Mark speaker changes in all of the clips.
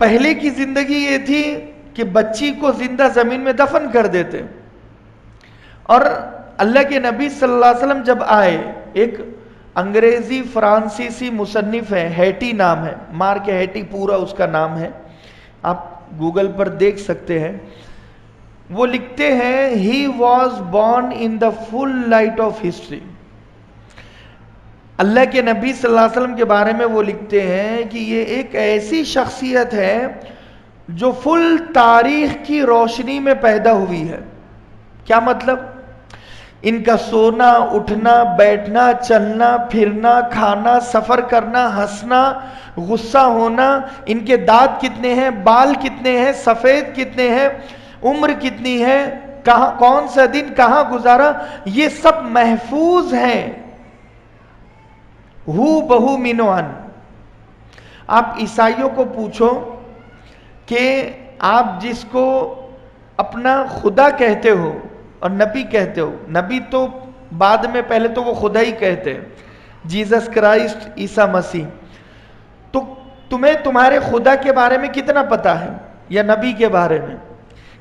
Speaker 1: پہلے کی زندگی یہ تھی کہ بچی کو زندہ زمین میں دفن کر دیتے، اور اللہ کے نبی صلی اللہ علیہ وسلم جب آئے، ایک انگریزی فرانسیسی مصنف ہے، ہیٹی نام ہے، مارک ہیٹی پورا اس کا نام ہے، آپ گوگل پر دیکھ سکتے ہیں، وہ لکھتے ہیں he was born in the full light of history. اللہ کے نبی صلی اللہ علیہ وسلم کے بارے میں وہ لکھتے ہیں کہ یہ ایک ایسی شخصیت ہے جو فل تاریخ کی روشنی میں پیدا ہوئی ہے. کیا مطلب؟ ان کا سونا، اٹھنا، بیٹھنا، چلنا، پھرنا، کھانا، سفر کرنا، ہنسنا، غصہ ہونا، ان کے دانت کتنے ہیں، بال کتنے ہیں، سفید کتنے ہیں، عمر کتنی ہے، کہاں کون سا دن کہاں گزارا، یہ سب محفوظ ہیں ہو بہو مینوان. آپ عیسائیوں کو پوچھو کہ آپ جس کو اپنا خدا کہتے ہو اور نبی کہتے ہو، نبی تو بعد میں، پہلے تو وہ خدا ہی کہتے ہیں، جیزس کرائسٹ، عیسیٰ مسیح، تو تمہیں تمہارے خدا کے بارے میں کتنا پتا ہے یا نبی کے بارے میں؟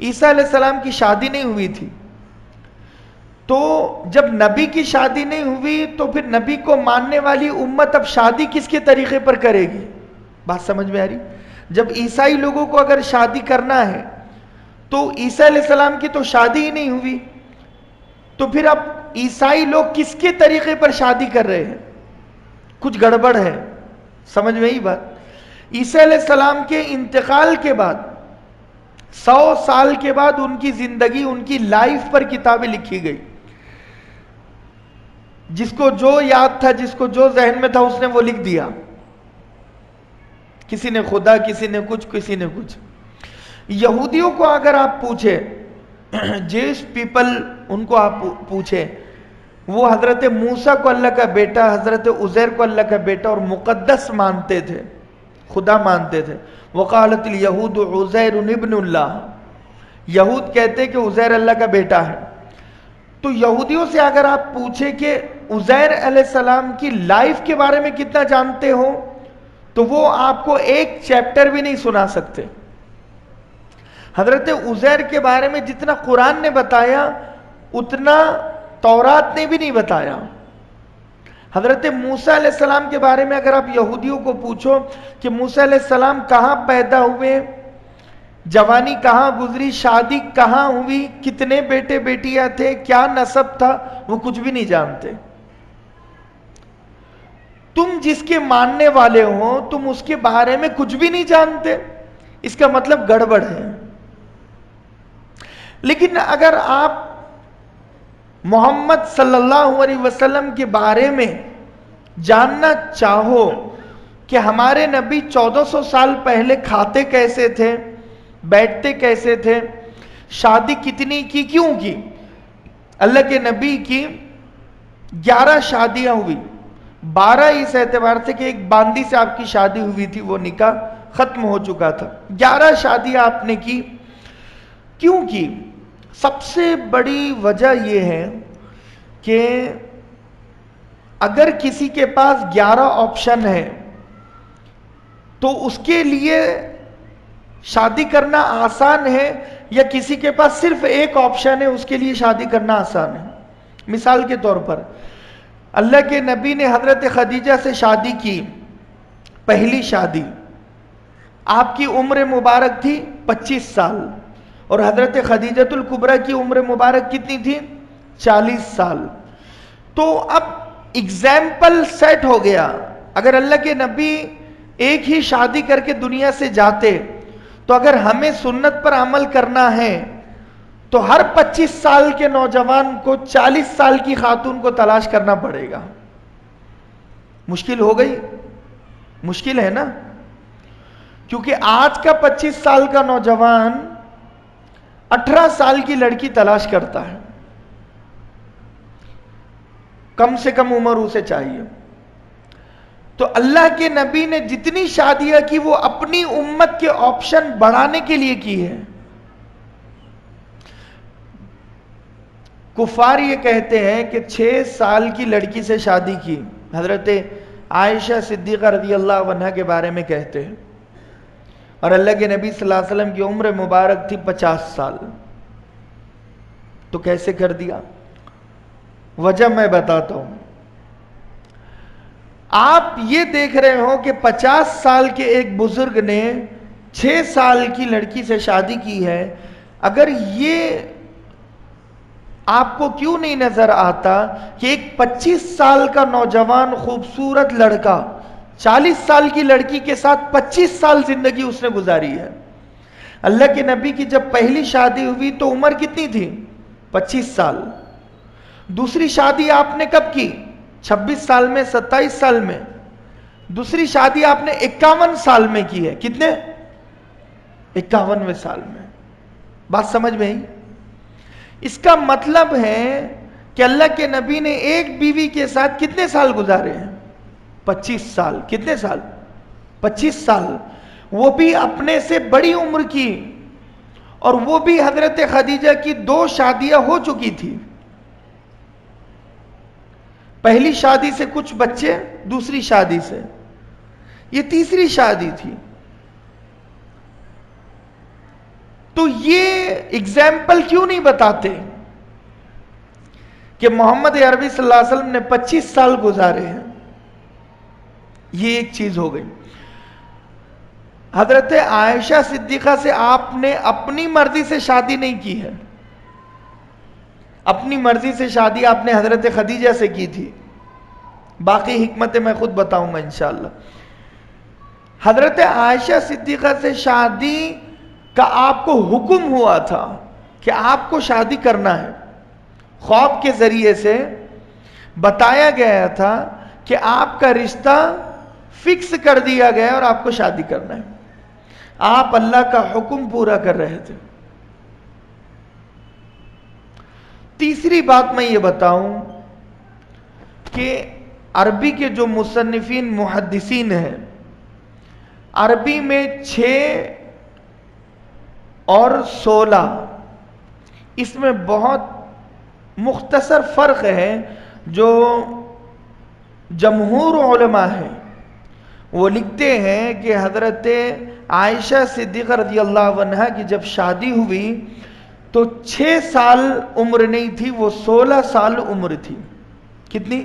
Speaker 1: عیسیٰ علیہ السلام کی شادی نہیں ہوئی تھی، تو جب نبی کی شادی نہیں ہوئی تو پھر نبی کو ماننے والی امت اب شادی کس کے طریقے پر کرے گی؟ بات سمجھ میں آ رہی؟ جب عیسائی لوگوں کو اگر شادی کرنا ہے تو عیسیٰ علیہ السلام کی تو شادی ہی نہیں ہوئی، تو پھر اب عیسائی لوگ کس کے طریقے پر شادی کر رہے ہیں؟ کچھ گڑبڑ ہے، سمجھ میں ہی بات؟ عیسیٰ علیہ السلام کے انتقال کے بعد 100 سال کے بعد ان کی زندگی، ان کی لائف پر کتابیں لکھی گئی. جس کو جو یاد تھا، جس کو جو ذہن میں تھا، اس نے وہ لکھ دیا. کسی نے خدا، کسی نے کچھ، کسی نے کچھ. یہودیوں کو اگر آپ پوچھیں، جیوش پیپل، ان کو آپ پوچھیں، وہ حضرت موسیٰ کو اللہ کا بیٹا، حضرت عزیر کو اللہ کا بیٹا اور مقدس مانتے تھے، خدا مانتے تھے. وقالت الیہود عزیر ابن اللہ، یہود کہتے کہ عزیر اللہ کا بیٹا ہے. تو یہودیوں سے اگر آپ پوچھیں کہ عزیر علیہ السلام کی لائف کے بارے میں کتنا جانتے ہو، تو وہ آپ کو ایک چیپٹر بھی نہیں سنا سکتے. حضرت عزیر کے بارے میں جتنا قرآن نے بتایا اتنا تورات نے بھی نہیں بتایا. حضرت موسیٰ علیہ السلام کے بارے میں اگر آپ یہودیوں کو پوچھو کہ موسیٰ علیہ السلام کہاں پیدا ہوئے، جوانی کہاں گزری، شادی کہاں ہوئی، کتنے بیٹے بیٹیاں تھے، کیا نسب تھا، وہ کچھ بھی نہیں جانتے. تم جس کے ماننے والے ہو تم اس کے بارے میں کچھ بھی نہیں جانتے، اس کا مطلب گڑبڑ ہے. لیکن اگر آپ محمد صلی اللہ علیہ وسلم کے بارے میں جاننا چاہو کہ ہمارے نبی 1400 سال پہلے کھاتے کیسے تھے، بیٹھتے کیسے تھے، شادی کتنی کی، کیوں کی؟ اللہ کے نبی کی 11 شادیاں ہوئی، 12 اس اعتبار سے کہ ایک باندی سے آپ کی شادی ہوئی تھی، وہ نکاح ختم ہو چکا تھا. 11 شادیاں آپ نے کی. کیوں کی؟ سب سے بڑی وجہ یہ ہے کہ اگر کسی کے پاس 11 آپشن ہے تو اس کے لیے شادی کرنا آسان ہے، یا کسی کے پاس صرف ایک آپشن ہے اس کے لیے شادی کرنا آسان ہے؟ مثال کے طور پر اللہ کے نبی نے حضرت خدیجہ سے شادی کی، پہلی شادی. آپ کی عمر مبارک تھی 25 سال اور حضرت خدیجۃ الکبریٰ کی عمر مبارک کتنی تھی؟ 40 سال. تو اب ایگزامپل سیٹ ہو گیا. اگر اللہ کے نبی ایک ہی شادی کر کے دنیا سے جاتے تو اگر ہمیں سنت پر عمل کرنا ہے تو ہر 25 سال کے نوجوان کو 40 سال کی خاتون کو تلاش کرنا پڑے گا. مشکل ہو گئی؟ مشکل ہے نا، کیونکہ آج کا 25 سال کا نوجوان 18 سال کی لڑکی تلاش کرتا ہے، کم سے کم عمر اسے چاہیے. تو اللہ کے نبی نے جتنی شادیاں کی وہ اپنی امت کے آپشن بڑھانے کے لیے کی ہے. کفار یہ کہتے ہیں کہ 6 سال کی لڑکی سے شادی کی. حضرت عائشہ صدیقہ رضی اللہ عنہا کے بارے میں کہتے ہیں اور اللہ کے نبی صلی اللہ علیہ وسلم کی عمر مبارک تھی 50 سال. تو کیسے کر دیا؟ وجہ میں بتاتا ہوں. آپ یہ دیکھ رہے ہو کہ 50 سال کے ایک بزرگ نے 6 سال کی لڑکی سے شادی کی ہے. اگر یہ آپ کو کیوں نہیں نظر آتا کہ ایک 25 سال کا نوجوان خوبصورت لڑکا 40 سال کی لڑکی کے ساتھ 25 سال زندگی اس نے گزاری ہے. اللہ کے نبی کی جب پہلی شادی ہوئی تو عمر کتنی تھی؟ 25 سال. دوسری شادی آپ نے کب کی؟ 26 سال میں، 27 سال میں. دوسری شادی آپ نے 51 سال میں کی ہے. کتنے؟ 51ویں سال میں. بات سمجھ میں آئی؟ اس کا مطلب ہے کہ اللہ کے نبی نے ایک بیوی کے ساتھ کتنے سال گزارے ہیں؟ 25 سال. کتنے سال؟ 25 سال. وہ بھی اپنے سے بڑی عمر کی، اور وہ بھی حضرت خدیجہ کی 2 شادیاں ہو چکی تھی. پہلی شادی سے کچھ بچے، دوسری شادی سے یہ تیسری شادی تھی. تو یہ اگزامپل کیوں نہیں بتاتے کہ محمد عربی صلی اللہ علیہ وسلم نے 25 سال گزارے ہیں؟ یہ ایک چیز ہو گئی. حضرت عائشہ صدیقہ سے آپ نے اپنی مرضی سے شادی نہیں کی ہے. اپنی مرضی سے شادی آپ نے حضرت خدیجہ سے کی تھی. باقی حکمتیں میں خود بتاؤں گا انشاءاللہ. حضرت عائشہ صدیقہ سے شادی کا آپ کو حکم ہوا تھا کہ آپ کو شادی کرنا ہے. خواب کے ذریعے سے بتایا گیا تھا کہ آپ کا رشتہ فکس کر دیا گیا اور آپ کو شادی کرنا ہے. آپ اللہ کا حکم پورا کر رہے تھے. تیسری بات میں یہ بتاؤں کہ عربی کے جو مصنفین محدثین ہیں، عربی میں 6 اور 16 اس میں بہت مختصر فرق ہے. جو جمہور علماء ہیں وہ لکھتے ہیں کہ حضرت عائشہ صدیقہ رضی اللہ عنہا کی جب شادی ہوئی تو 6 سال عمر نہیں تھی، وہ 16 سال عمر تھی. کتنی؟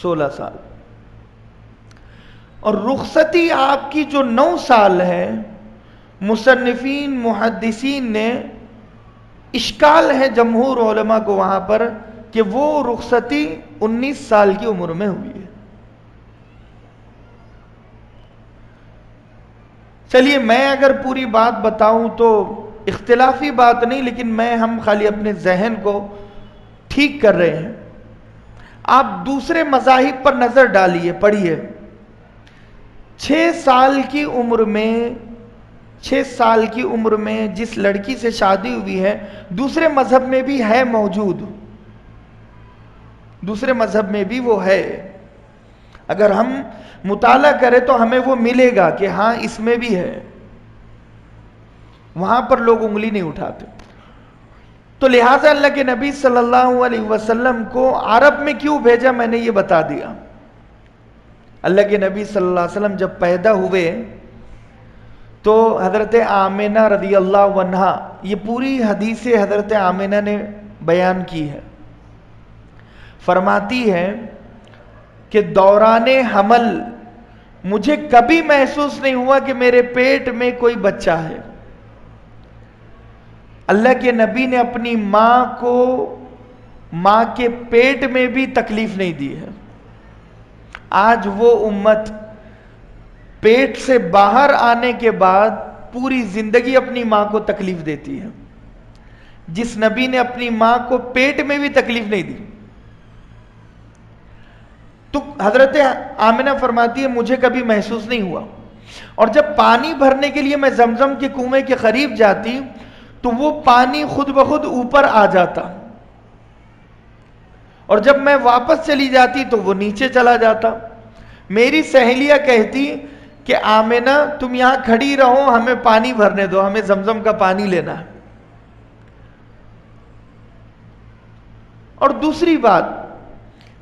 Speaker 1: 16 سال. اور رخصتی آپ کی جو 9 سال ہے، مصنفین محدثین نے اشکال ہے جمہور علماء کو وہاں پر کہ وہ رخصتی 19 سال کی عمر میں ہوئی ہے. چلیے میں اگر پوری بات بتاؤں تو اختلافی بات نہیں، لیکن ہم خالی اپنے ذہن کو ٹھیک کر رہے ہیں. آپ دوسرے مذاہب پر نظر ڈالیے، پڑھیے. 6 سال کی عمر میں جس لڑکی سے شادی ہوئی ہے، دوسرے مذہب میں بھی ہے موجود. دوسرے مذہب میں بھی وہ ہے. اگر ہم مطالعہ کریں تو ہمیں وہ ملے گا کہ ہاں اس میں بھی ہے. وہاں پر لوگ انگلی نہیں اٹھاتے. تو لہٰذا اللہ کے نبی صلی اللہ علیہ وسلم کو عرب میں کیوں بھیجا میں نے یہ بتا دیا. اللہ کے نبی صلی اللہ علیہ وسلم جب پیدا ہوئے تو حضرت آمنہ رضی اللہ عنہا، یہ پوری حدیث حضرت آمنہ نے بیان کی ہے. فرماتی ہے کہ دوران حمل مجھے کبھی محسوس نہیں ہوا کہ میرے پیٹ میں کوئی بچہ ہے. اللہ کے نبی نے اپنی ماں کے پیٹ میں بھی تکلیف نہیں دی ہے. آج وہ امت پیٹ سے باہر آنے کے بعد پوری زندگی اپنی ماں کو تکلیف دیتی ہے. جس نبی نے اپنی ماں کو پیٹ میں بھی تکلیف نہیں دی. تو حضرت آمنہ فرماتی ہے مجھے کبھی محسوس نہیں ہوا. اور جب پانی بھرنے کے لیے میں زمزم کے کنویں کے قریب جاتی تو وہ پانی خود بخود اوپر آ جاتا، اور جب میں واپس چلی جاتی تو وہ نیچے چلا جاتا. میری سہیلیاں کہتی کہ آمنہ تم یہاں کھڑی رہو، ہمیں پانی بھرنے دو، ہمیں زمزم کا پانی لینا ہے. اور دوسری بات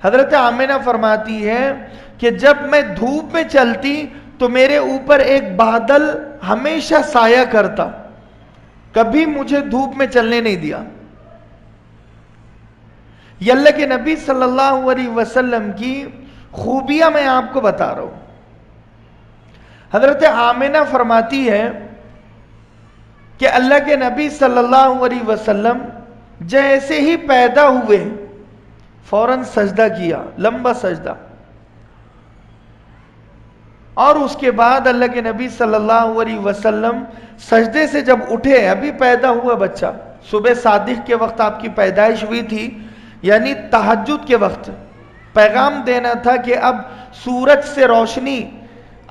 Speaker 1: حضرت آمنہ فرماتی ہے کہ جب میں دھوپ میں چلتی تو تو میرے اوپر ایک بادل ہمیشہ سایہ کرتا، کبھی مجھے دھوپ میں چلنے نہیں دیا۔ یہ اللہ کے نبی صلی اللہ علیہ وسلم کی خوبیاں میں آپ کو بتا رہا ہوں۔ حضرت آمنہ فرماتی ہے کہ اللہ کے نبی صلی اللہ علیہ وسلم جیسے ہی پیدا ہوئے فوراً سجدہ کیا، لمبا سجدہ، اور اس کے بعد اللہ کے نبی صلی اللہ علیہ وسلم سجدے سے جب اٹھے، ابھی پیدا ہوا بچہ، صبح صادق کے وقت آپ کی پیدائش ہوئی تھی، یعنی تہجد کے وقت پیغام دینا تھا کہ اب سورج سے روشنی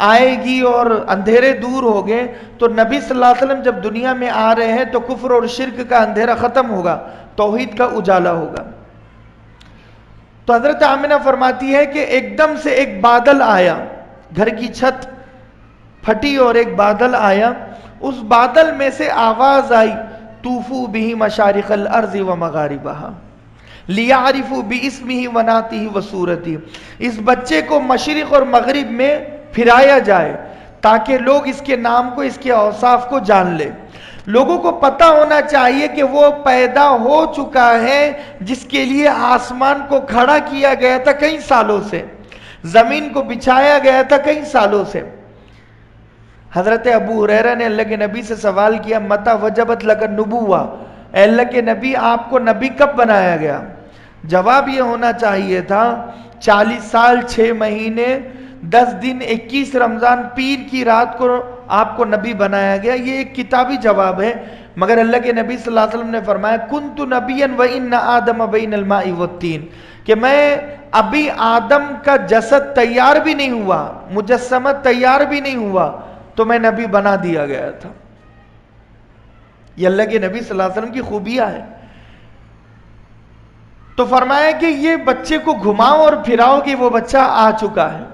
Speaker 1: آئے گی اور اندھیرے دور ہو گئے، تو نبی صلی اللہ علیہ وسلم جب دنیا میں آ رہے ہیں تو کفر اور شرک کا اندھیرا ختم ہوگا، توحید کا اجالا ہوگا۔ تو حضرت آمنہ فرماتی ہے کہ ایک دم سے ایک بادل آیا، گھر کی چھت پھٹی اور ایک بادل آیا، اس بادل میں سے آواز آئی، طوفوا بہ مشارق الارض ومغاربہا لیعرفوا باسمہ ونعتہ وصورتہ، اس بچے کو مشرق اور مغرب میں پھرایا جائے تاکہ لوگ اس کے نام کو، اس کے اوصاف کو جان لیں۔ لوگوں کو پتہ ہونا چاہیے کہ وہ پیدا ہو چکا ہے جس کے لیے آسمان کو کھڑا کیا گیا تھا کئی سالوں سے، زمین کو بچھایا گیا تھا کئی سالوں سے۔ حضرت ابو ہریرہ نے اللہ کے نبی سے سوال کیا، متی وجبت لک النبوہ، اے اللہ کے نبی آپ کو نبی کب بنایا گیا؟ جواب یہ ہونا چاہیے تھا 40 سال 6 مہینے 10 دن 21 رمضان پیر کی رات کو آپ کو نبی بنایا گیا۔ یہ ایک کتابی جواب ہے، مگر اللہ کے نبی صلی اللہ علیہ وسلم نے فرمایا کنت نبیا وان آدم بین الماء والطین، کہ میں ابھی آدم کا جسد تیار بھی نہیں ہوا، مجسمہ تیار بھی نہیں ہوا تو میں نبی بنا دیا گیا تھا۔ یہ اللہ کے نبی صلی اللہ علیہ وسلم کی خوبیاں ہے۔ تو فرمایا کہ یہ بچے کو گھماؤ اور پھراؤ کہ وہ بچہ آ چکا ہے۔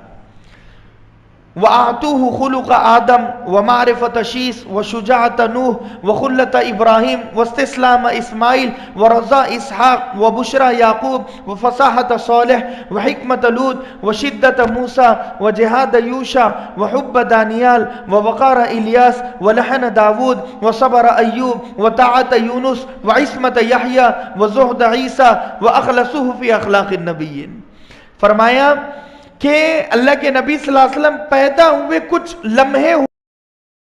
Speaker 1: وَآتُوهُ خُلُقَ آدم وَمَعْرِفَةَ شِيث وَشُجَاعَةَ نُوح وَخُلَّةَ إِبْرَاهِيم وَاسْتِسْلَامَ إِسْمَاعِيل وَرَضَاءَ إِسْحَاقَ وَبُشْرَى يَعْقُوبَ وَفَصَاحَةَ صَالِحَ وَحِكْمَةَ لُوط وَشِدَّةَ مُوسَى وَجِهَادَ يُوشَع وَحُبَّ دانيال وَوَقَارَ إِلْيَاس وَلَحْنَ داود وَصَبْرَ أَيُّوب وَطَاعَةَ يُونُس وَعِصْمَةَ يحيى وَزُهْدَ عيسى وَأَخْلَصُهُ فِي أَخْلَاقِ النَّبِيِّينَ۔ فرمایا کہ اللہ کے نبی صلی اللہ علیہ وسلم پیدا ہوئے کچھ لمحے